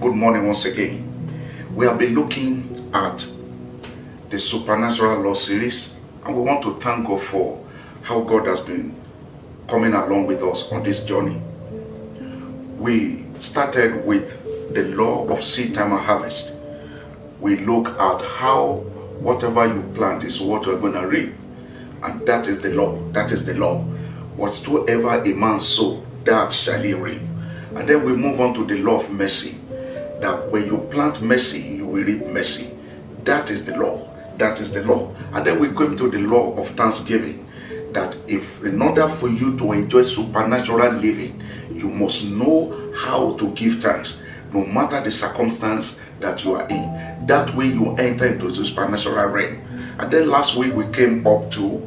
Good morning once again. We have been looking at the Supernatural Law series, and we want to thank God for how God has been coming along with us on this journey. We started with the law of seed time and harvest. We look at how whatever you plant is what you're going to reap, and that is the law. That is the law. Whatsoever a man sow, that shall he reap. And then we move on to the law of mercy, that when you plant mercy, you will reap mercy. That is the law. That is the law. And then we come to the law of thanksgiving, that if in order for you to enjoy supernatural living, you must know how to give thanks, no matter the circumstance that you are in. That way you enter into the supernatural realm. And then last week we came up to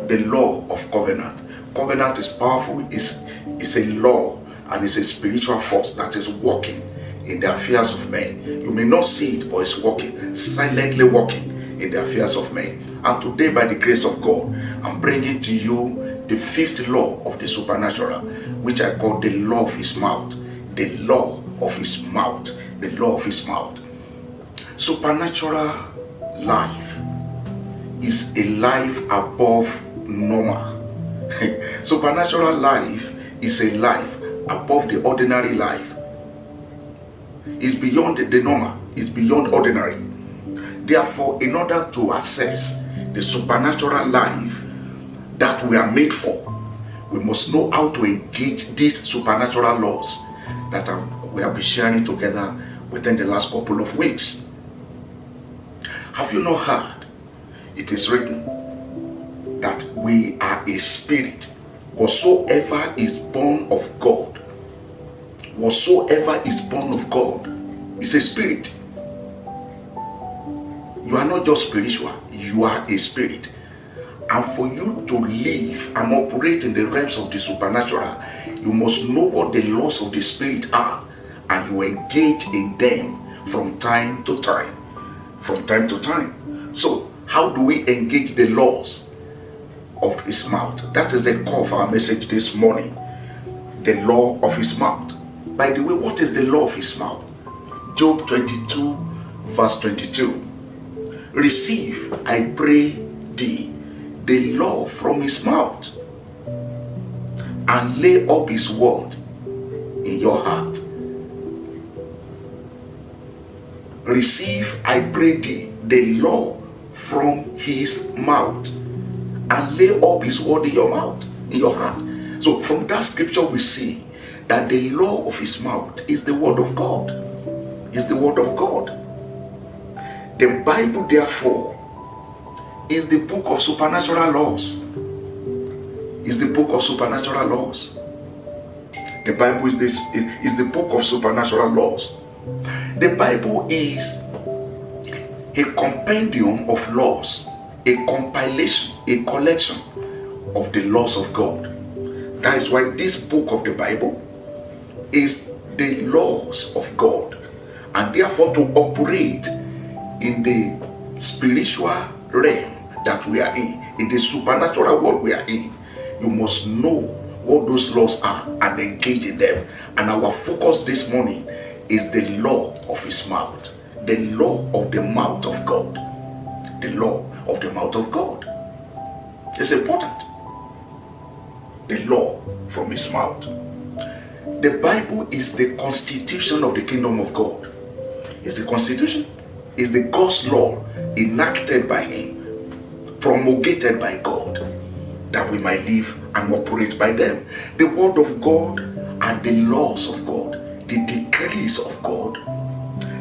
the law of covenant. Covenant is powerful. It's a law, and it's a spiritual force that is working in the affairs of men. You may not see it, but it's working, silently working in the affairs of men. And today, by the grace of God, I'm bringing to you the fifth law of the supernatural, which I call the law of his mouth. The law of his mouth. The law of his mouth. Supernatural life is a life above normal. Supernatural life is a life above the ordinary life. It's beyond the normal. It's beyond ordinary. Therefore, in order to access the supernatural life that we are made for, we must know how to engage these supernatural laws that we have been sharing together within the last couple of weeks. Have you not heard? It is written that we are a spirit. Whatsoever is born of God, whatsoever is born of God is a spirit. You are not just spiritual, you are a spirit. And for you to live and operate in the realms of the supernatural, you must know what the laws of the spirit are, and you engage in them from time to time. From time to time. So, how do we engage the laws of his mouth? That is the core of our message this morning. The law of his mouth. By the way, what is the law of his mouth? Job 22 verse 22. Receive, I pray thee, the law from his mouth, and lay up his word in your heart. Receive, I pray thee, the law from his mouth, and lay up his word in your mouth, in your heart. So from that scripture we see that the law of his mouth is the word of God. Is the word of God. The Bible, therefore, is the book of supernatural laws. Is the book of supernatural laws. The Bible is the book of supernatural laws. The Bible is a compendium of laws, a compilation, a collection of the laws of God. That is why this book of the Bible is the laws of God. And therefore, to operate in the spiritual realm that we are in the supernatural world we are in, you must know what those laws are and engage in them. And our focus this morning is the law of his mouth. The law of the mouth of God. The law of the mouth of God. It's important. The law from his mouth. The Bible is the constitution of the kingdom of God. It's the constitution. It's the God's law enacted by him, promulgated by God, that we might live and operate by them. The word of God are the laws of God, the decrees of God,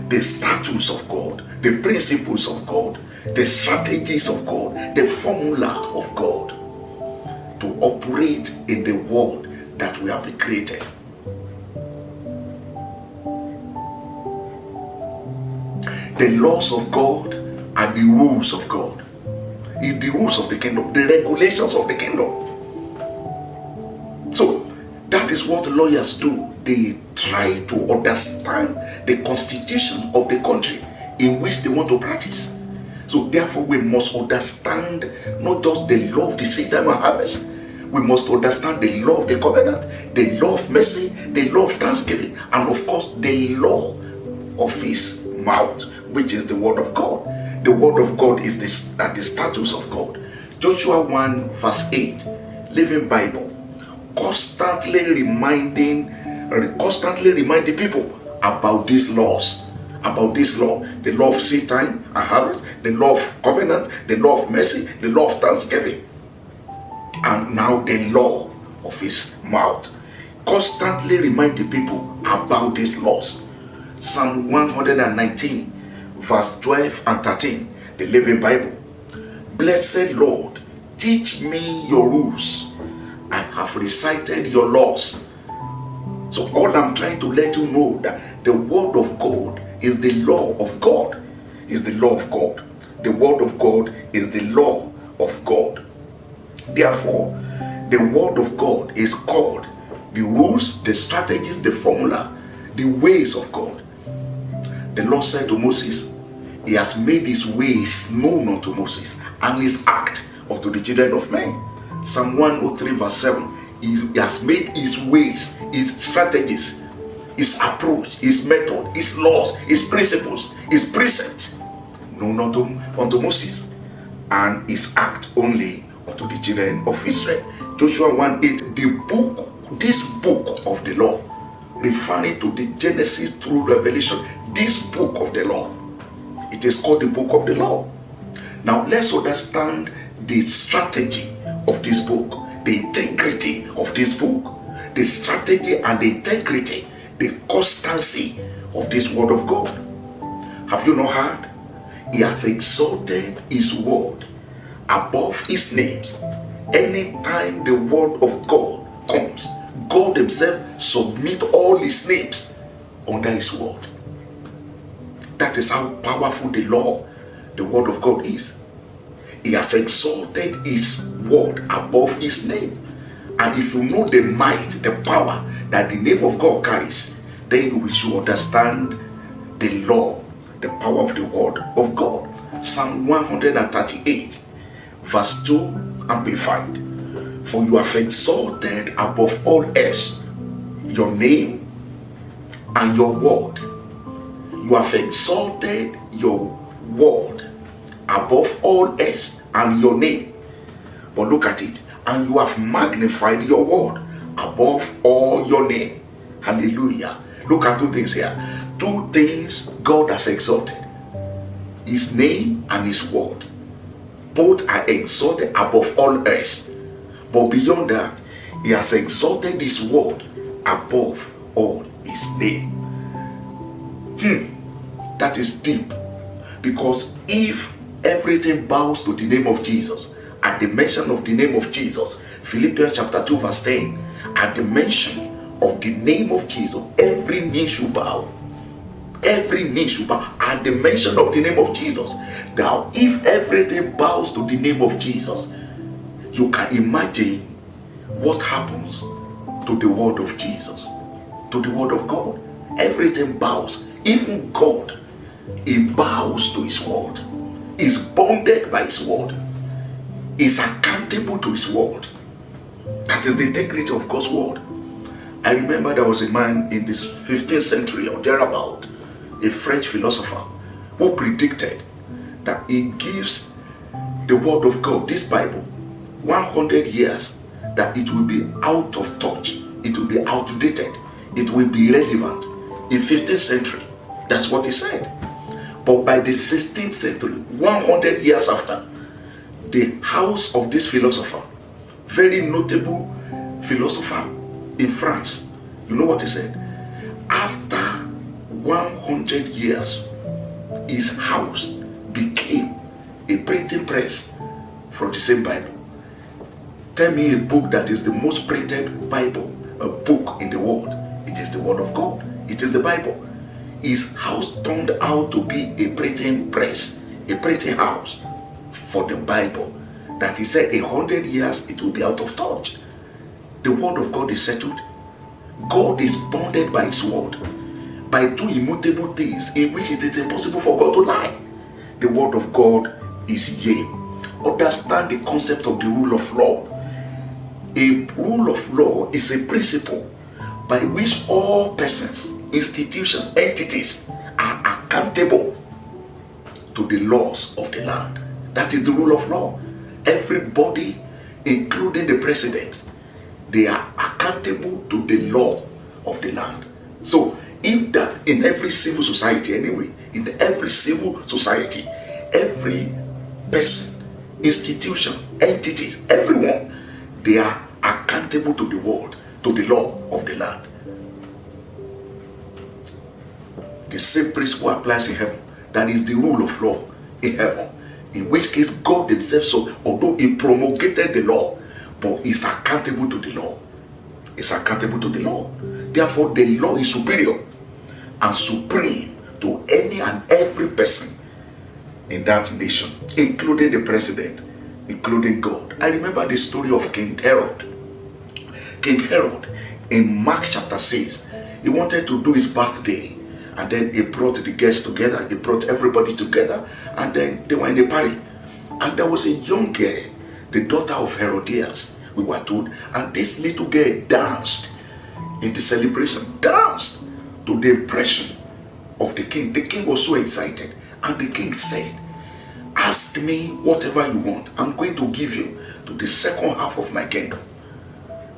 the statutes of God, the principles of God, the strategies of God, the formula of God to operate in the world that we have been created. The laws of God are the rules of God. It's the rules of the kingdom, the regulations of the kingdom. So that is what lawyers do. They try to understand the constitution of the country in which they want to practice. So therefore we must understand not just the law of the seed time and harvest. We must understand the law of the covenant, the law of mercy, the law of thanksgiving, and of course the law his mouth, which is the word of God. The word of God is the status of God. Joshua 1 verse 8, Living Bible, constantly reminding the people about these laws, about this law, the law of seed time and harvest, the law of covenant, the law of mercy, the law of thanksgiving, and now the law of his mouth. Constantly remind the people about these laws. Psalm 119 verse 12 and 13, the Living Bible. Blessed Lord, teach me your rules. I have recited your laws. So all I'm trying to let you know that the word of God is the law of God. Is the law of God. The word of God is the law of God. Therefore, the word of God is called the rules, the strategies, the formula, the ways of God. The Lord said to Moses, he has made his ways known unto Moses, and his act unto the children of men. Psalm 103 verse 7, he has made his ways, his strategies, his approach, his method, his laws, his principles, his precepts known unto Moses, and his act only unto the children of Israel. Joshua 1:8, this book of the law, referring to the Genesis through Revelation, this book of the law, it is called the book of the law. Now let's understand the strategy of this book, the integrity of this book, the strategy and the integrity, the constancy of this word of God. Have you not heard? He has exalted his word above his names. Anytime the word of God comes, God himself submit all his names under his word. That is how powerful the law, the word of God is. He has exalted his word above his name. And if you know the might, the power that the name of God carries, then you should understand the law, the power of the word of God. Psalm 138 verse 2 amplified. For you have exalted above all else your name and your word. You have exalted your word above all else and your name. But look at it. And you have magnified your word above all your name. Hallelujah. Look at two things here. Two things God has exalted: his name and his word. Both are exalted above all else. But beyond that, he has exalted his word above all his name. That is deep. Because if everything bows to the name of Jesus, at the mention of the name of Jesus, Philippians chapter 2 verse 10, at the mention of the name of Jesus, every knee should bow. Every knee should bow at the mention of the name of Jesus. Now, if everything bows to the name of Jesus, you can imagine what happens to the word of Jesus, to the word of God. Everything bows. Even God, he bows to his word. Is bounded by his word. Is accountable to his word. That is the integrity of God's word. I remember there was a man in this 15th century or thereabout, a French philosopher, who predicted that he gives the word of God, this Bible, 100 years, that it will be out of touch, it will be outdated, it will be irrelevant. In 15th century, that's what he said. But by the 16th century, 100 years after, the house of this philosopher, very notable philosopher in France, you know what he said? After 100 years, his house became a printing press from the same Bible. Tell me a book that is the most printed Bible, a book in the world. It is the word of God. It is the Bible. His house turned out to be a printing press, a printing house for the Bible, that he said 100 years it will be out of touch. The word of God is settled. God is bounded by his word, by two immutable things in which it is impossible for God to lie. The word of God is yea. Understand the concept of the rule of law. A rule of law is a principle by which all persons, institutions, entities are the laws of the land. That is the rule of law. Everybody, including the president, they are accountable to the law of the land. So if that in every civil society anyway, in every civil society, every person, institution, entity, everyone, they are accountable to the world, to the law of the land. The same principle applies in heaven. That is the rule of law in heaven. In which case God himself, so although he promulgated the law, but is accountable to the law. Is accountable to the law. Therefore, the law is superior and supreme to any and every person in that nation, including the president, including God. I remember the story of King Herod. King Herod, in Mark chapter 6, he wanted to do his birthday, and then he brought the guests together, he brought everybody together, and then they were in a party. And there was a young girl, the daughter of Herodias, we were told, and this little girl danced in the celebration, danced to the impression of the king. The king was so excited, and the king said, ask me whatever you want, I'm going to give you to the second half of my kingdom.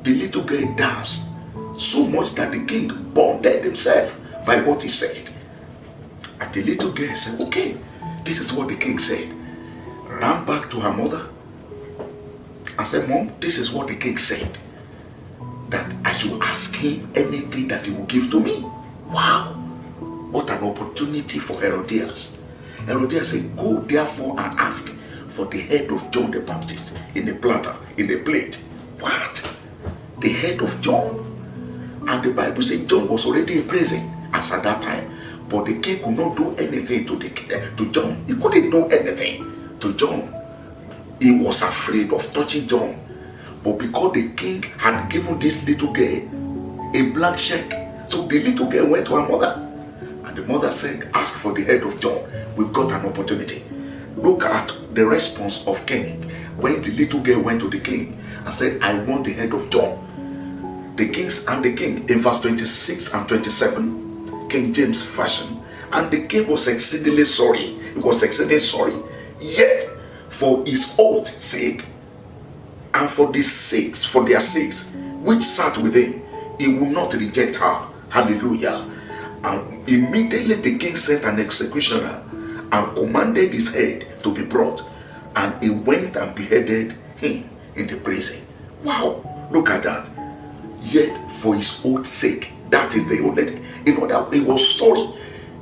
The little girl danced so much that the king bonded himself by what he said. And the little girl said, okay, this is what the king said. Ran back to her mother and said, Mom, this is what the king said, that I should ask him anything that he will give to me. Wow, what an opportunity for Herodias. Herodias said, go therefore and ask for the head of John the Baptist in a platter, in a plate. What? The head of John? And the Bible says John was already in prison as at that time, but the king could not do anything to John. He couldn't do anything to John. He was afraid of touching John. But because the king had given this little girl a blank check, so the little girl went to her mother, and the mother said, ask for the head of John. We've got an opportunity. Look at the response of king when the little girl went to the king and said, I want the head of John. The king in verse 26 and 27, King James Version, and the king was exceedingly sorry. He was exceedingly sorry. Yet for his oath's sake and for their sakes, which sat with him, he would not reject her. Hallelujah. And immediately the king sent an executioner and commanded his head to be brought, and he went and beheaded him in the prison. Wow, look at that. Yet for his oath's sake, that is the only thing. In order, he was sorry.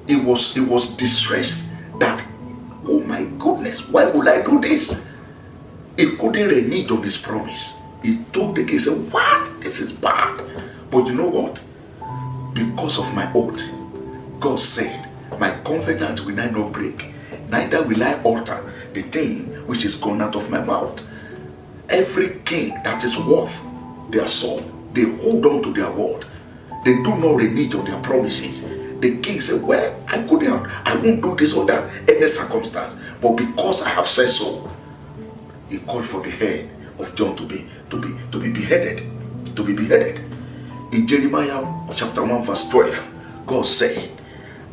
He was distressed that, oh my goodness, why would I do this? He couldn't renege on his promise. He told the king, he said, what? This is bad. But you know what? Because of my oath, God said, my covenant will I not break, neither will I alter the thing which is gone out of my mouth. Every king that is worth their soul, they hold on to their word. They do not renege on their promises. The king said, well, I won't do this under any circumstance, but because I have said so, he called for the head of John to be beheaded. To be beheaded. In Jeremiah chapter 1 verse 12, God said,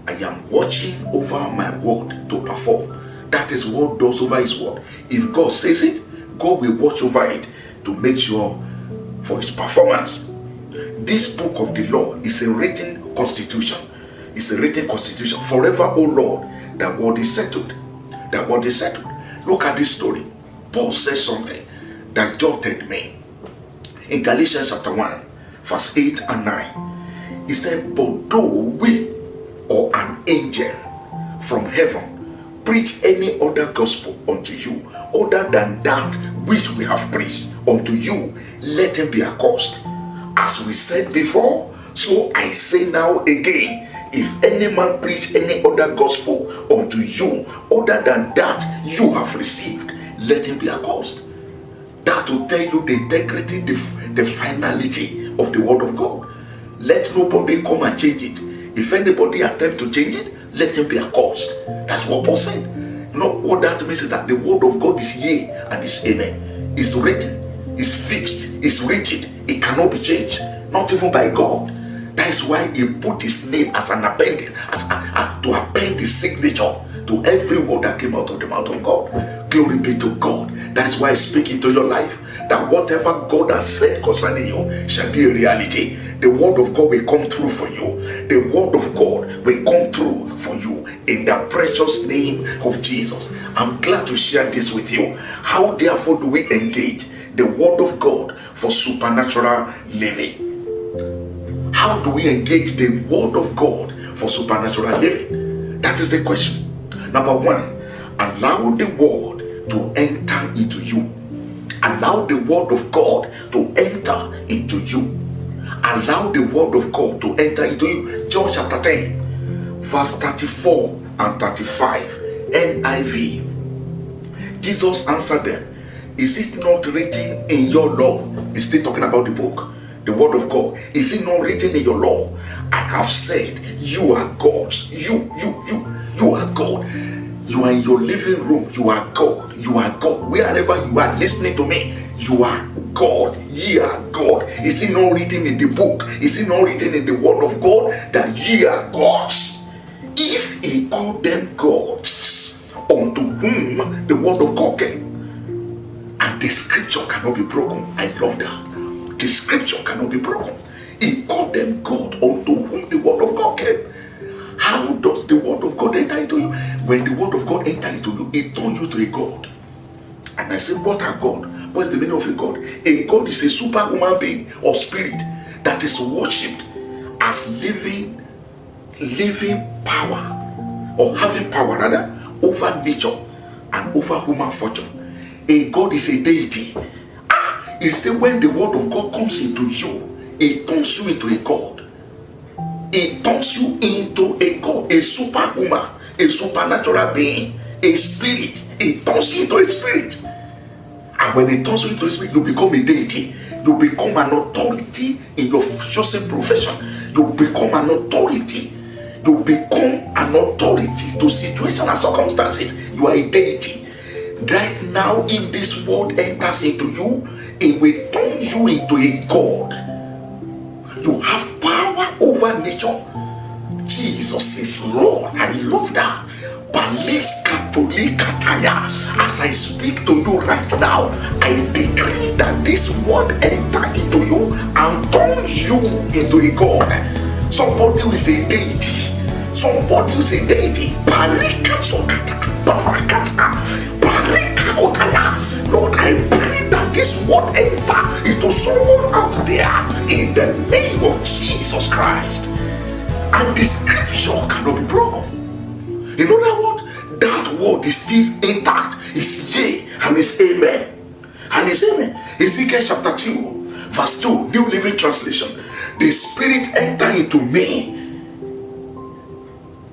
I am watching over my word to perform. That is what does over his word. If God says it, God will watch over it to make sure for his performance. This book of the law is a written constitution. It's a written constitution. Forever, O Lord, that word is settled. That word is settled. Look at this story. Paul says something that jolted me. In Galatians chapter 1, verse 8 and 9, he said, but though we or an angel from heaven preach any other gospel unto you other than that which we have preached unto you, let him be accursed. As we said before, so I say now again, if any man preach any other gospel unto you other than that you have received, let him be accursed. That will tell you the integrity, the finality of the word of God. Let nobody come and change it. If anybody attempt to change it, let him be accursed. That's what Paul said. No, what that means is that the word of God is yea and is amen. It's written, it's fixed, it's rigid. It cannot be changed, not even by God. That is why he put his name as an appendix, to append his signature to every word that came out of the mouth of God. Glory be to God. That's why I speak into your life, that whatever God has said concerning you shall be a reality. The word of God will come through for you. The word of God will come through for you in the precious name of Jesus. I'm glad to share this with you. How therefore do we engage the word of God for supernatural living? How do we engage the word of God for supernatural living? That is the question. Number one, allow the word to enter into you. Allow the word of God to enter into you. Allow the word of God to enter into you. John chapter 10, verse 34 and 35, NIV. Jesus answered them, is it not written in your law? He's still talking about the book, the word of God. Is it not written in your law? I have said, you are gods. You are God. You are in your living room. You are God. You are God. Wherever you are listening to me, you are God. Ye are God. Is it not written in the book? Is it not written in the word of God that ye are gods? If he called them gods, unto whom the word of God came, and the scripture cannot be broken. I love that. The scripture cannot be broken. He called them God, unto whom the word of God came. How does the word of God enter into you? When the word of God enter into you, it turns you to a God. And I say, what are God? What's the meaning of a God? A God is a superhuman being or spirit that is worshipped as living power, or having power rather, over nature and over human fortune. A God is a deity. It's the when the word of God comes into you, it turns you into a God. It turns you into a God, a superhuman, a supernatural being, a spirit. It turns you into a spirit. And when it turns you into a spirit, you become a deity. You become an authority in your chosen profession. You become an authority. You become an authority to situations and circumstances. You are a deity. Right now, if this word enters into you, it will turn you into a God. You have power over nature. Jesus is Lord. I love that. As I speak to you right now, I decree that this word enter into you and turn you into a God. Somebody who is a deity. Somebody who is a deity. Lord, I pray that this word enter into someone out there in the name of Jesus Christ. And the scripture cannot be broken. In other words, that word is still intact. It's yea and it's amen. And it's amen. Ezekiel chapter 2, verse 2, New Living Translation. The Spirit entered into me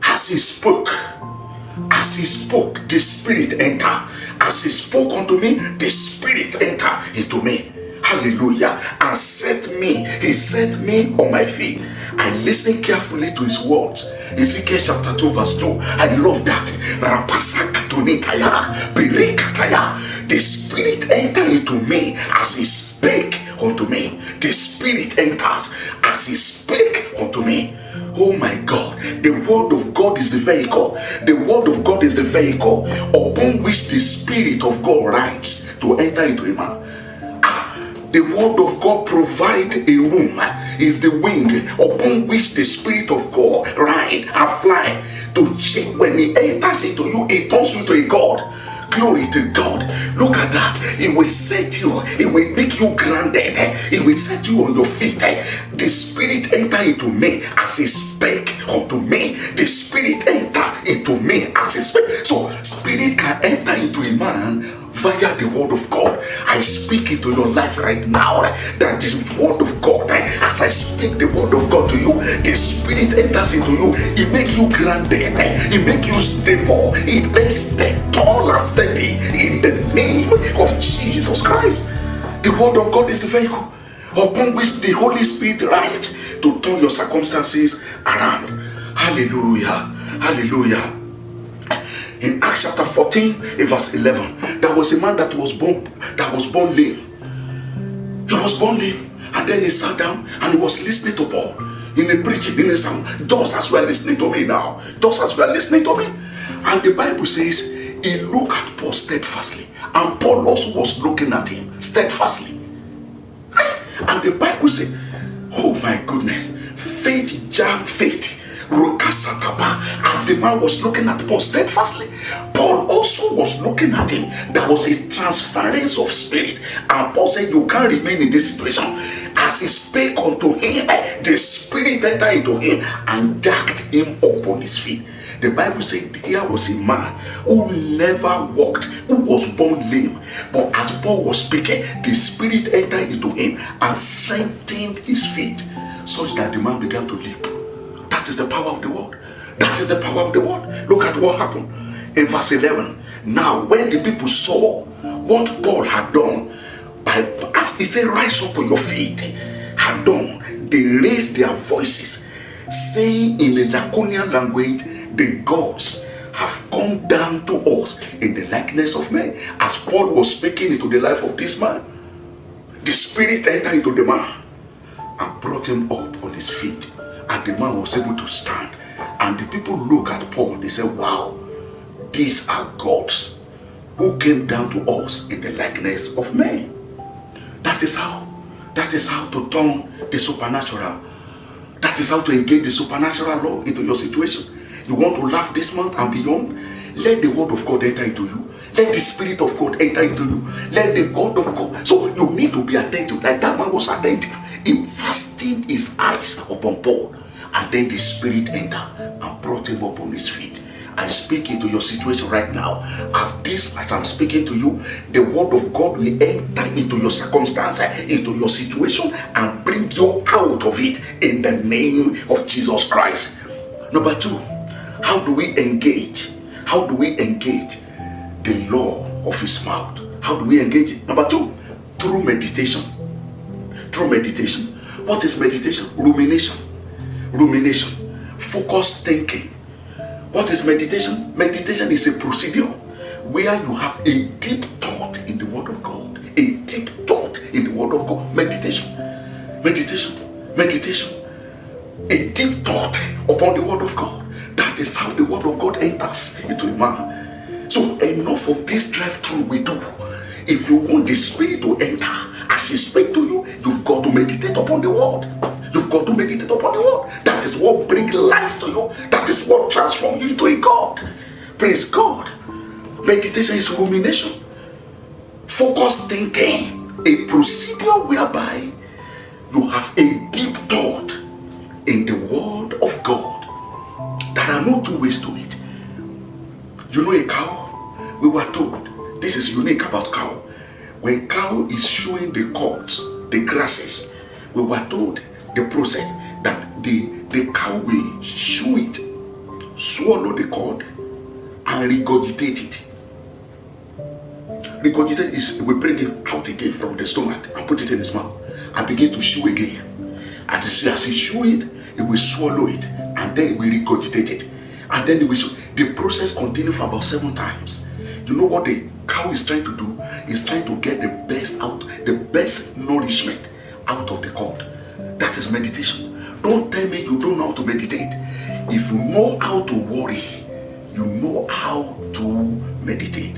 as he spoke. As he spoke, the Spirit entered. As he spoke unto me, the Spirit entered into me. Hallelujah. And he set me on my feet. I listened carefully to his words. Ezekiel chapter 2 verse 2. I love that. The Spirit entered into me as he spake unto me. The Spirit enters as he spake unto me. Oh my God, the word of God is the vehicle. The word of God is the vehicle upon which the Spirit of God rides to enter into a man. The word of God provides a room, is the wing upon which the Spirit of God ride and fly to check. When he enters into you, it turns you into a God. Glory to God. Look at that. It will set you. It will make you grounded. It will set you on your feet. The Spirit enter into me as he spake unto me. The Spirit enter into me as he spake. So Spirit can enter into a man via the word of God. I speak into your life right now that this word of God, as I speak the word of God to you, the Spirit enters into you. It makes you grounded. It makes you stable. It makes you tall and steady in the name of Jesus Christ. The word of God is the vehicle upon which the Holy Spirit rides to turn your circumstances around. Hallelujah. Hallelujah. In Acts chapter 14, verse 11, there was a man that was born lame. He was born lame, and then he sat down and he was listening to Paul in a preaching, in a sermon, just as you are listening to me now, just as you are listening to me. And the Bible says he looked at Paul steadfastly, and Paul also was looking at him steadfastly. And the Bible says, oh my goodness, faith jam faith. As the man was looking at Paul steadfastly, Paul also was looking at him. There was a transference of spirit. And Paul said, you can't remain in this situation. As he spake unto him, the spirit entered into him and jacked him up on his feet. The Bible said here was a man who never walked, who was born lame. But as Paul was speaking, the spirit entered into him and strengthened his feet, such that the man began to leap. That is the power of the word. That is the power of the word. Look at what happened in verse 11. Now, when the people saw what Paul had done, as he said, rise up on your feet, had done, they raised their voices, saying in the Laconian language, the gods have come down to us in the likeness of men. As Paul was speaking into the life of this man, the spirit entered into the man and brought him up on his feet. And the man was able to stand. And the people look at Paul, they say, wow, these are gods who came down to us in the likeness of men. That is how to turn the supernatural. That is how to engage the supernatural law into your situation. You want to laugh this month and beyond? Let the word of God enter into you. Let the spirit of God enter into you. Let the word of God. So you need to be attentive. Like that man was attentive in fasting his eyes upon Paul. And then the spirit entered and brought him up on his feet. I speak into your situation right now. As I'm speaking to you, the word of God will enter into your circumstance, into your situation, and bring you out of it in the name of Jesus Christ. Number two, how do we engage? How do we engage the law of his mouth? How do we engage it? Number two, through meditation. Through meditation. What is meditation? Rumination. Rumination. Focused thinking. What is meditation? Meditation is a procedure where you have a deep thought in the word of God. A deep thought in the word of God. Meditation. Meditation. Meditation. A deep thought upon the word of God. That is how the word of God enters into a man. So enough of this drive-through we do. If you want the spirit to enter, as he speaks to you, you've got to meditate upon the word. You've got to meditate upon the word. That is what brings life to you. That is what transforms you into a God. Praise God. Meditation is rumination. Focused thinking. A procedure whereby you have a deep thought in the word of God. There are no two ways to it. You know a cow? We were told, this is unique about cow. When cow is showing the cords, the grasses, we were told the process that the cow will chew it, swallow the cord, and regurgitate it. Regurgitate is we bring it out again from the stomach and put it in his mouth and begin to chew again. And as he chew it, he will swallow it, and then we regurgitate it, and then the process continues for about 7 times. You know what the cow is trying to do? Is trying to get the best out, the best nourishment out of the cord. That is meditation. Don't tell me you don't know how to meditate. If you know how to worry, you know how to meditate.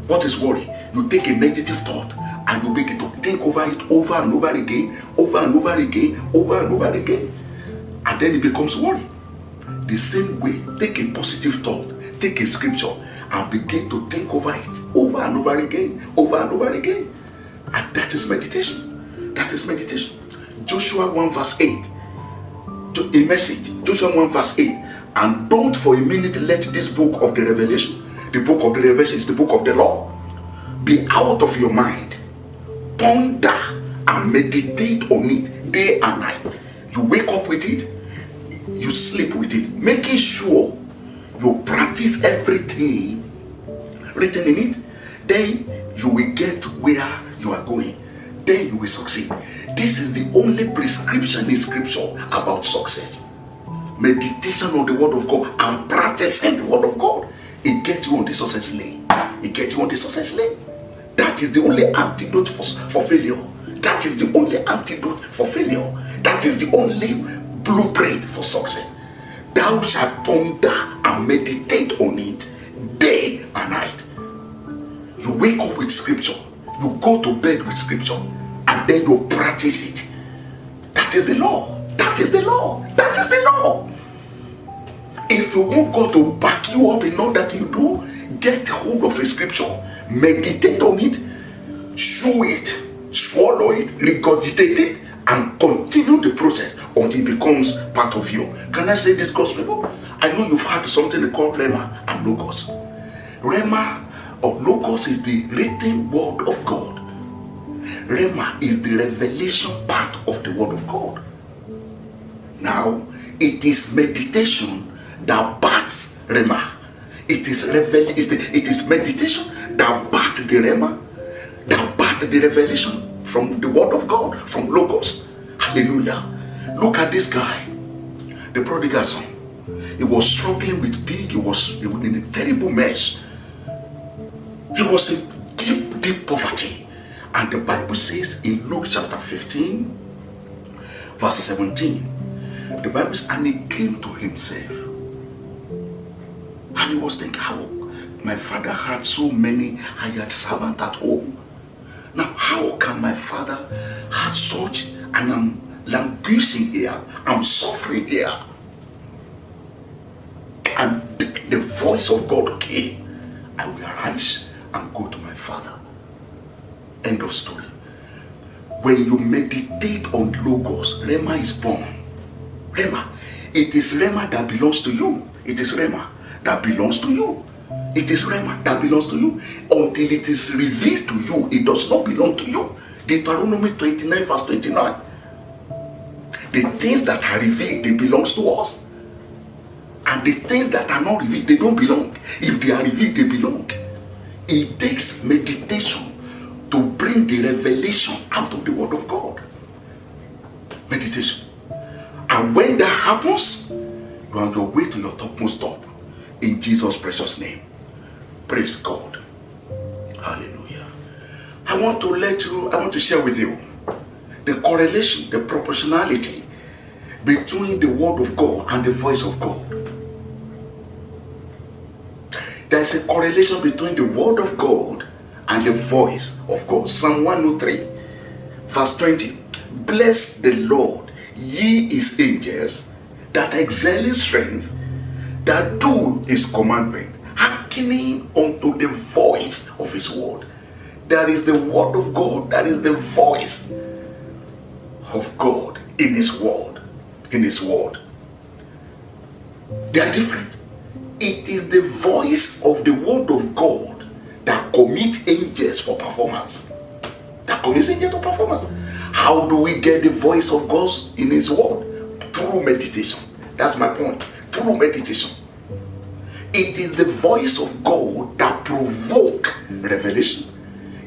What is worry? You take a negative thought and you begin to think over it over and over again, over and over again, over and over again. And then it becomes worry. The same way, take a positive thought, take a scripture, and begin to think over it over and over again, over and over again. And that is meditation. That is meditation. Joshua 1 verse 8. A message. Joshua 1 verse 8. And don't for a minute let this book of the Revelation, the book of the Revelation is the book of the law, be out of your mind. Ponder and meditate on it day and night. You wake up with it, you sleep with it, making sure you practice everything written in it. Then you will get where you are going. Then you will succeed. This is the only prescription in scripture about success. Meditation on the word of God and practicing the word of God. It gets you on the success lane. It gets you on the success lane. That is the only antidote for failure. That is the only antidote for failure. That is the only blueprint for success. Thou shalt ponder and meditate on it go to bed with scripture and then you practice it. That is the law. That is the law. That is the law. If you want God to back you up in all that you do, get hold of a scripture, meditate on it, chew it, swallow it, regurgitate it, and continue the process until it becomes part of you. Can I say this, God's people? I know you've heard something called Rhema and Logos. Rhema or Logos is the written word of God. Rhema is the revelation part of the word of God. Now, it is meditation that backs Rhema. It is meditation that backs the Rhema, that backs the revelation from the word of God, from Logos. Hallelujah. Look at this guy, the prodigal son. He was struggling with pig. He was in a terrible mess. He was in deep poverty. And the Bible says in Luke chapter 15, verse 17, the Bible says, and he came to himself. And he was thinking, how my father had so many hired servants at home. Now, how can my father have such, and I'm languishing here, I'm suffering here? And the voice of God came, I will arise and go to my father. End of story. When you meditate on Logos, Rhema is born. Rhema. It is Rhema that belongs to you. It is Rhema that belongs to you. It is Rhema that belongs to you. Until it is revealed to you, it does not belong to you. Deuteronomy 29 verse 29. The things that are revealed, they belong to us. And the things that are not revealed, they don't belong. If they are revealed, they belong. It takes meditation to bring the revelation out of the word of God. Meditation. And when that happens, you are on your way to your topmost top. In Jesus' precious name. Praise God. Hallelujah. I want to share with you the correlation, the proportionality between the word of God and the voice of God. There is a correlation between the word of God and the voice of God. Psalm 103, verse 20. Bless the Lord, ye his angels, that excel in strength, that do his commandment, hearkening unto the voice of his word. That is the word of God. That is the voice of God in his word. In his word. They are different. It is the voice of the word of God that commits angels for performance. That commits angels for performance. How do we get the voice of God in his word? Through meditation. That's my point. Through meditation. It is the voice of God that provokes revelation.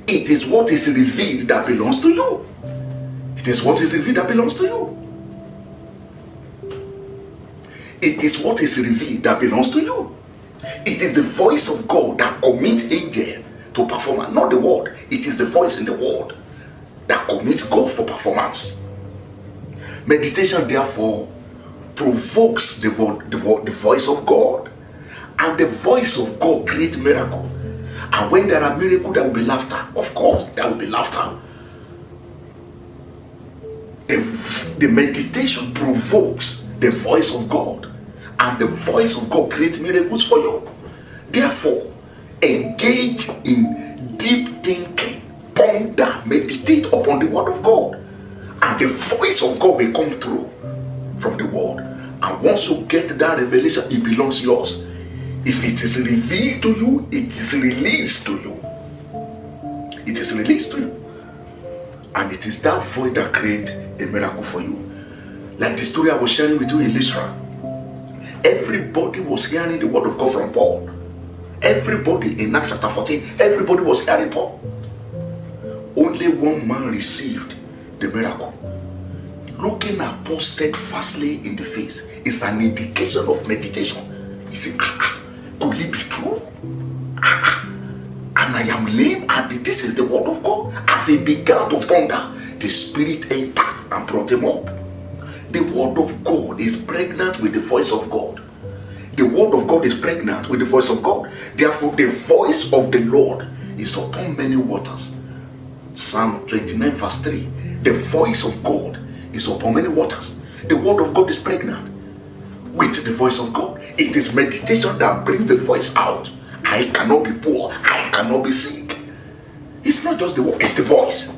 It is what is revealed that belongs to you. It is what is revealed that belongs to you. It is what is revealed that belongs to you. It is the voice of God that commits angel to performance, not the word. It is the voice in the word that commits God for performance. Meditation, therefore, provokes the voice of God, and the voice of God creates miracle. And when there are miracles, there will be laughter. Of course, there will be laughter. The meditation provokes the voice of God, and the voice of God creates miracles for you. Therefore, engage in deep thinking, ponder, meditate upon the word of God, and the voice of God will come through from the word. And once you get that revelation, it belongs yours. If it is revealed to you, it is released to you. It is released to you. And it is that voice that creates a miracle for you. Like the story I was sharing with you in Lystra. Everybody was hearing the word of God from Paul. Everybody in Acts chapter 14, everybody was hearing Paul. Only one man received the miracle. Looking at Paul steadfastly in the face is an indication of meditation. He said, could it be true? And I am lame, and this is the word of God. As he began to ponder, the Spirit entered and brought him up. The word of God is pregnant with the voice of God. The word of God is pregnant with the voice of God. Therefore, the voice of the Lord is upon many waters. Psalm 29 verse 3. The voice of God is upon many waters. The word of God is pregnant with the voice of God. It is meditation that brings the voice out. I cannot be poor. I cannot be sick. It's not just the word, it's the voice.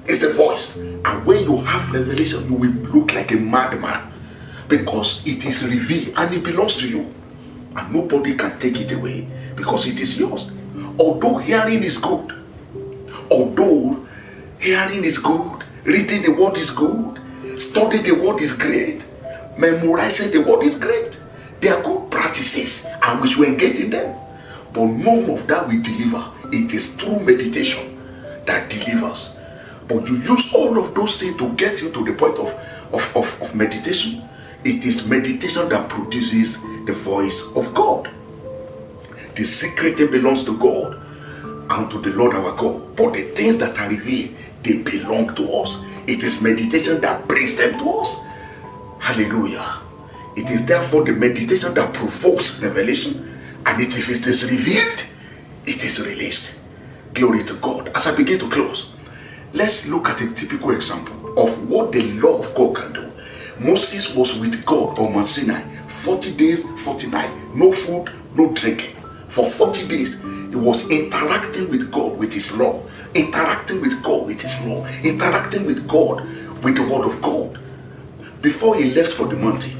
It's the voice. And when you have revelation, you will look like a madman, because it is revealed and it belongs to you. And nobody can take it away, because it is yours. Although hearing is good, reading the word is good, studying the word is great, memorizing the word is great. They are good practices and we should engage in them. But none of that will deliver. It is through meditation that delivers. But you use all of those things to get you to the point of meditation. It is meditation that produces the voice of God. The secret thing belongs to God and to the Lord our God. But the things that are revealed, they belong to us. It is meditation that brings them to us. Hallelujah. It is therefore the meditation that provokes revelation. And if it is revealed, it is released. Glory to God. As I begin to close, let's look at a typical example of what the law of God can do. Moses was with God on Mount Sinai 40 days, 40 nights. No food, no drinking. For 40 days, he was interacting with God with his law. Interacting with God with his law. Interacting with God with the word of God. Before he left for the mountain,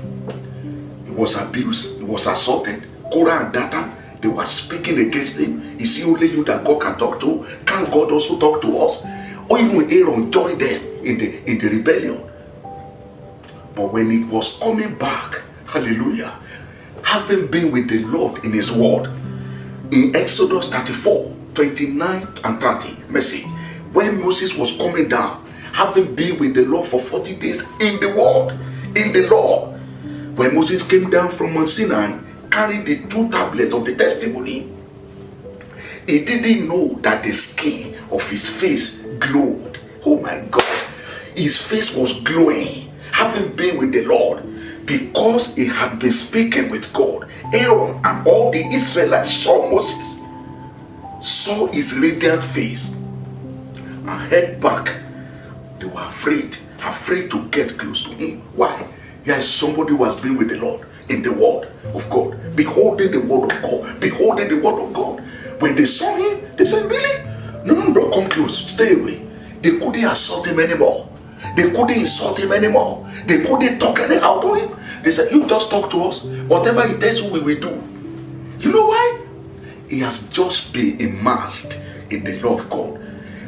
he was abused. He was assaulted. Korah and Dathan, they were speaking against him. Is it only you that God can talk to? Can God also talk to us? Or even Aaron joined them in the rebellion. But when he was coming back, hallelujah, having been with the Lord in his word, in Exodus 34, 29 and 30, mercy, when Moses was coming down, having been with the Lord for 40 days in the word, in the law, when Moses came down from Mount Sinai, carrying the 2 tablets of the testimony, he didn't know that the skin of his face glowed. Oh my God, his face was glowing, having been with the Lord, because he had been speaking with God. Aaron and all the Israelites saw Moses, saw his radiant face, and head back. They were afraid to get close to him. Why? Here is somebody who has been with the Lord in the word of God, beholding the word of God, beholding the word of God. When they saw him, they said, really? No, don't come close, stay away. They couldn't assault him anymore. They couldn't insult him anymore. They couldn't talk anyhow to him. They said, you just talk to us. Whatever he tells you, we will do. You know why? He has just been immersed in the law of God.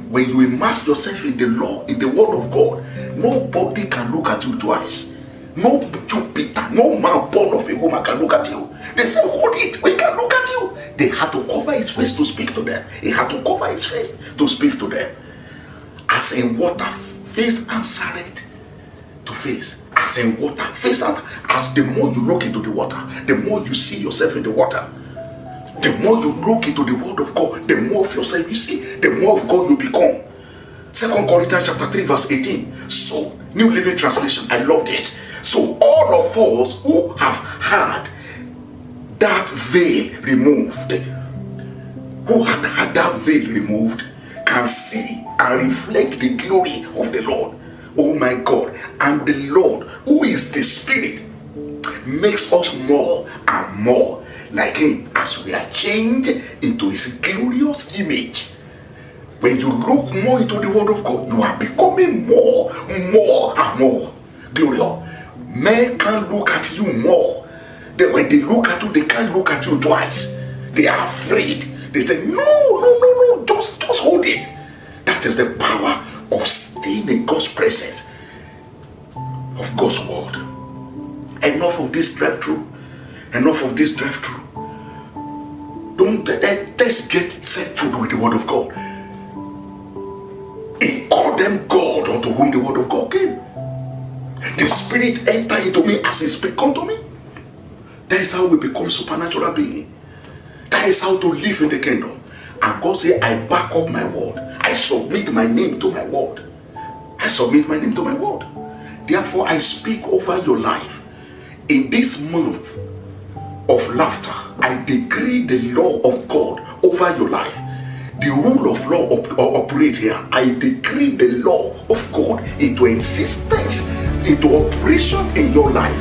When you immerse yourself in the law, in the word of God, nobody can look at you twice. No Jupiter, no man born of a woman can look at you. They said, hold it, we can look at you. They had to cover his face to speak to them. He had to cover his face to speak to them. As in water, face answered to face. As in water, face answered. As the more you look into the water, the more you see yourself in the water. The more you look into the word of God, the more of yourself you see, the more of God you become. 2 Corinthians chapter 3 verse 18. So, New Living Translation, I love this. So all of us who have had that veil removed, can see and reflect the glory of the Lord. Oh my God. And the Lord, who is the Spirit, makes us more and more like him as we are changed into his glorious image. When you look more into the word of God, you are becoming more and more glorious. Men can look at you more. When they look at you, they can't look at you twice. They are afraid. They say, no, just hold it. That is the power of staying in God's presence, of God's word. Enough of this drive-through. Let's get settled with the word of God. It called them God unto whom the word of God came. The Spirit enter into me as he speak unto me. That is how we become supernatural being. That is how to live in the kingdom. And God said, I back up my word. I submit my name to my word. Therefore, I speak over your life. In this month of laughter, I decree the law of God over your life. the rule of law operate here. I decree the law of God into existence, into operation in your life.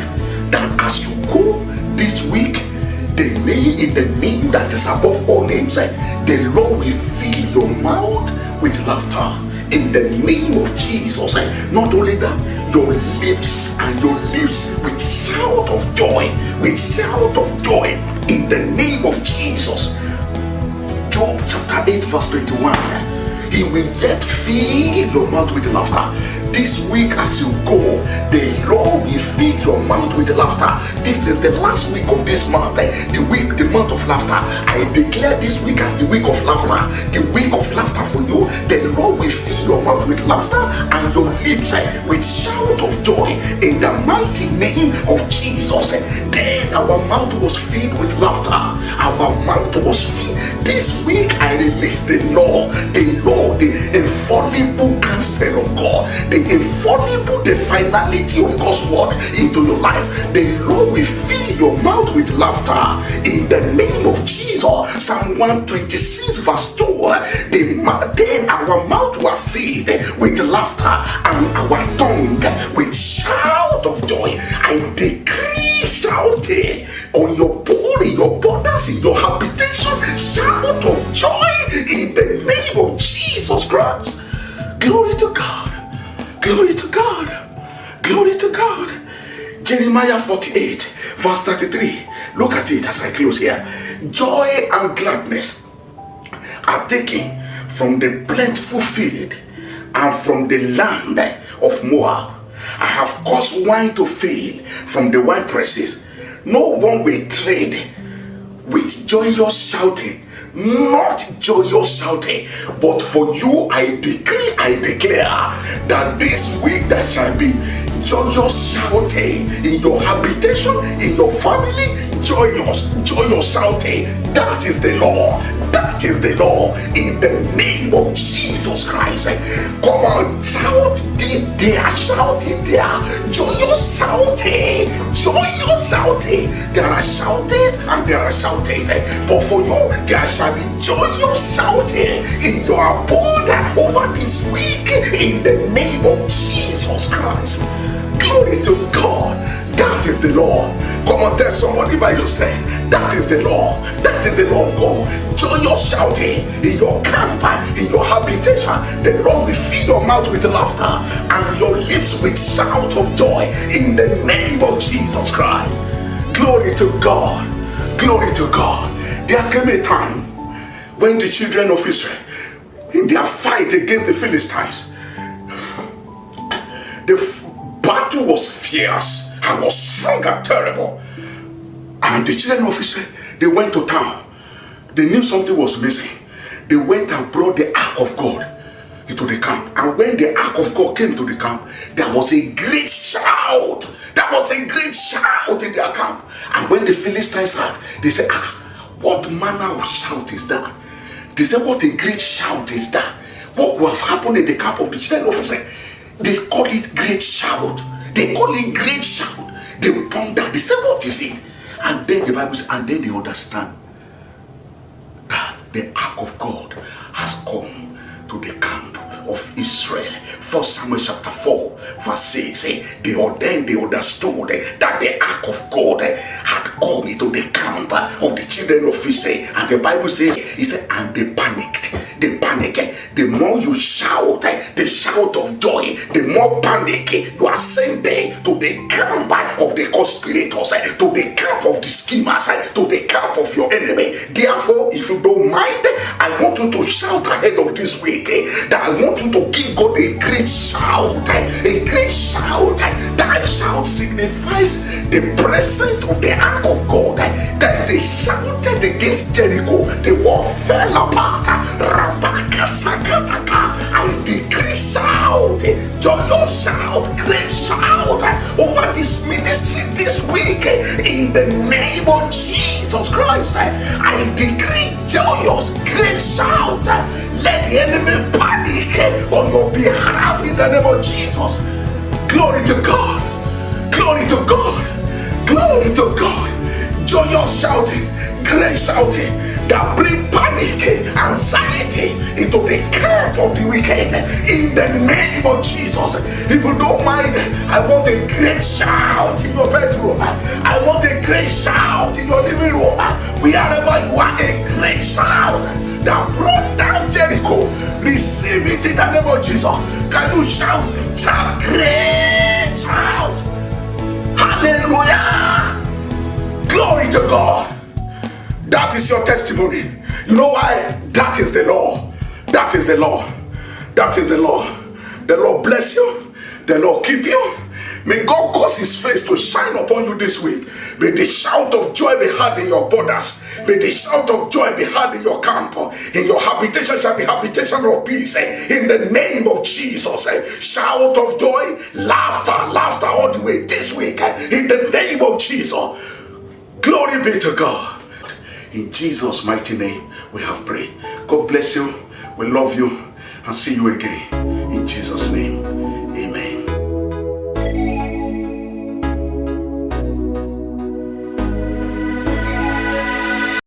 That as you go this week, in the name that is above all names, the Lord will fill your mouth with laughter. In the name of Jesus. Not only that, your lips with shout of joy, in the name of Jesus. Job chapter 8 verse 21. He will yet fill your mouth with laughter. This week as you go, the Lord will fill your mouth with laughter. This is the last week of this month, the month of laughter. I declare this week as the week of laughter, the week of laughter for you. The Lord will fill your mouth with laughter and your lips with shout of joy in the mighty name of Jesus. Then our mouth was filled with laughter. Our mouth was filled. This week I release the the infallible counsel of God, the finality of God's word into your life. The Lord will fill your mouth with laughter in the name of Jesus. Psalm 126 verse 2. Then our mouth will fill with laughter and our tongue with shout of joy. I decree shouting on your body, your borders, in your habitation, shout of joy in the name of Jesus Christ. Glory to God. Glory to God. Glory to God. Jeremiah 48 verse 33. Look at it as I close here. Joy and gladness are taken from the plentiful field and from the land of Moab. I have caused wine to fail from the wine presses. No one will trade with joyous shouting, not joyous shouting, but for you I decree, I declare that this week there shall be joyous shouting in your habitation, in your family, joyous shouting. That is the law. That is the law in the name of Jesus Christ. Come on, shout it there, shout it there. Joyous shouting, joyous shouting. There are shoutings and there are shoutings, but for you there shall be joyous shouting in your abode over this week in the name of Jesus Christ. Glory to God. That is the law. Come on, tell somebody by yourself. That is the law. That is the law of God. Joyous shouting in your camp, in your habitation. The Lord will fill your mouth with laughter and your lips with shout of joy in the name of Jesus Christ. Glory to God. Glory to God. There came a time when the children of Israel, in their fight against the Philistines, the battle was fierce and was strong and terrible. And the children of Israel, they went to town. They knew something was missing. They went and brought the ark of God into the camp. And when the ark of God came to the camp, there was a great shout. There was a great shout in their camp. And when the Philistines heard, they said, what manner of shout is that? They said, what a great shout is that? What will have happened in the camp of the children of Israel? They call it great shout. They call it great shout. They will ponder. They say, what is it? And then the Bible says, and then they understand that the ark of God has come to the camp of Israel. 1 Samuel chapter 4 verse 6. They understood that the ark of God had come into the camp of the children of Israel. And the Bible says, he said, and they panicked. They panic. The more you shout, the shout of joy, the more panic you are sent to the camp of the conspirators, to the camp of the schemers, to the camp of your enemy. Therefore, if you don't mind, I want you to shout ahead of this week that I want you to give God a great shout, a great shout. That shout signifies the presence of the ark of God. That they shouted against Jericho, the wall fell apart. I decree shout, joyous shout, great shout over this ministry this week in the name of Jesus Christ. I decree joyous, great shout. Let the enemy panic on your behalf in the name of Jesus. Glory to God. Glory to God. Glory to God. Joyous shouting, great shouting that bring panic panic, anxiety into the camp of the wicked. In the name of Jesus. If you don't mind, I want a great shout in your bedroom. I want a great shout in your living room. Wherever you are, a great shout that brought down Jericho. Receive it in the name of Jesus. Can you shout? Shout, great shout. Hallelujah. Glory to God. That is your testimony. You know why? That is the law. That is the law. That is the law. The Lord bless you. The Lord keep you. May God cause his face to shine upon you this week. May the shout of joy be heard in your borders. May the shout of joy be heard in your camp. In your habitation shall be habitation of peace. In the name of Jesus. Shout of joy, laughter all the way this week. In the name of Jesus. Glory be to God. In Jesus' mighty name we have prayed. God bless you. We love you and see you again. In Jesus' name.